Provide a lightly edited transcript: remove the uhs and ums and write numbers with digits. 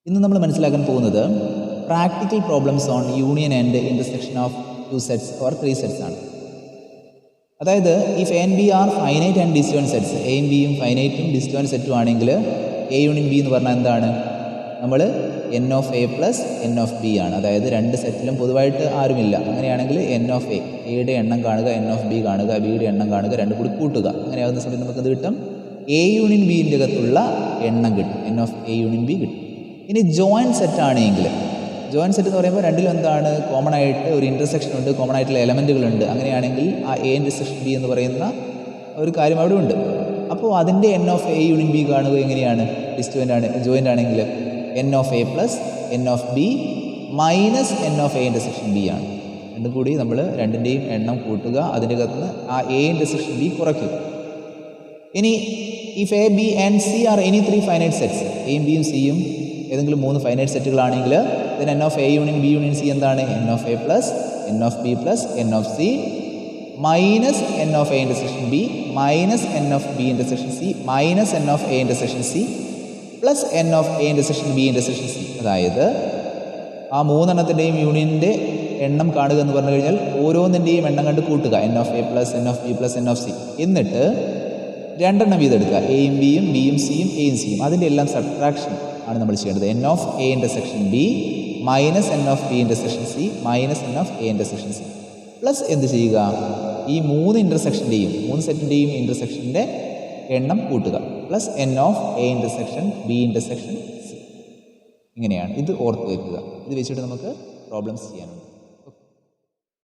ഇന്ന് നമ്മൾ മനസ്സിലാക്കാൻ പോകുന്നത് practical problems on union and intersection of 2 sets or 3 sets ആണ്. അതായത് if A and B are finite and disjoint sets, എയും ബിയും ഫൈനൈറ്റും ഡിസ്റ്റോയിൻറ്റ് സെറ്റും ആണെങ്കിൽ എ യൂണിയൻ ബി എന്ന് പറഞ്ഞാൽ എന്താണ്? നമ്മൾ N of A plus n of B ആണ്. അതായത് രണ്ട് സെറ്റിലും പൊതുവായിട്ട് ആരുമില്ല. അങ്ങനെയാണെങ്കിൽ എൻ ഓഫ് എയുടെ എണ്ണം കാണുക, എൻ ഓഫ് ബി കാണുക, ബിയുടെ എണ്ണം കാണുക, രണ്ടും കൂടി കൂട്ടുക. അങ്ങനെയാകുന്ന സമയത്ത് നമുക്ക് എന്ത് കിട്ടും? എ യൂണിയൻ ബിൻ്റെ അകത്തുള്ള എണ്ണം കിട്ടും, N of A union B കിട്ടും. ഇനി ജോയിൻറ്റ് സെറ്റ് ആണെങ്കിൽ, ജോയിൻറ്റ് സെറ്റ് എന്ന് പറയുമ്പോൾ രണ്ടിലും എന്താണ്? കോമൺ ആയിട്ട് ഒരു ഇൻ്റർസെക്ഷൻ ഉണ്ട്, കോമൺ ആയിട്ടുള്ള എലമെൻറ്റുകളുണ്ട്. അങ്ങനെയാണെങ്കിൽ ആ എ ഇൻ്റർസെക്ഷൻ ബി എന്ന് പറയുന്ന ഒരു കാര്യം അവിടെ ഉണ്ട്. അപ്പോൾ അതിൻ്റെ N of A union B കാണുക എങ്ങനെയാണ്? ജോയിൻ്റ് ആണെങ്കിൽ N of A plus n of B minus n of A intersection B ആണ്. രണ്ടും കൂടി നമ്മൾ രണ്ടിൻ്റെയും എണ്ണം കൂട്ടുക, അതിൻ്റെ അകത്ത് ആ എ ഇൻ്റർസെക്ഷൻ ബി കുറയ്ക്കുക. ഇനി if A B and C are any 3 finite sets, എയും ബിയും സിയും ഏതെങ്കിലും 3 ഫൈനൈറ്റ് സെറ്റുകളാണെങ്കിൽ then n of A union B union C എന്താണ്? N of A plus n of B plus n of C minus n of A intersection B minus n of B intersection C minus n of A intersection C plus n of A intersection B intersection C. അതായത് ആ മൂന്നെണ്ണത്തിൻ്റെയും യൂണിയൻ്റെ എണ്ണം കാണുക എന്ന് പറഞ്ഞു കഴിഞ്ഞാൽ ഓരോന്നിൻ്റെയും എണ്ണം കണ്ട് കൂട്ടുക, N of A plus n of B plus n of C. എന്നിട്ട് രണ്ടെണ്ണം വീതം എടുക്കുക, എയും ബിയും ബിയും സിയും എയും സിയും. അതിൻ്റെ എല്ലാം സബ്ട്രാക്ഷൻ ആണ് നമ്മൾ ചെയ്യേണ്ടത്. N of A intersection B minus n of B intersection C minus n of A intersection C plus എന്ത് ചെയ്യുക? ഈ 3 ഇൻ്റർസെക്ഷൻ്റെയും 3 സെറ്റിൻ്റെയും ഇൻ്റർസെക്ഷൻ്റെ എണ്ണം കൂട്ടുക plus n of A intersection B intersection C. ഇങ്ങനെയാണ്. ഇത് ഓർത്ത് വയ്ക്കുക. ഇത് വെച്ചിട്ട് നമുക്ക് പ്രോബ്ലംസ് ചെയ്യാനുണ്ട്.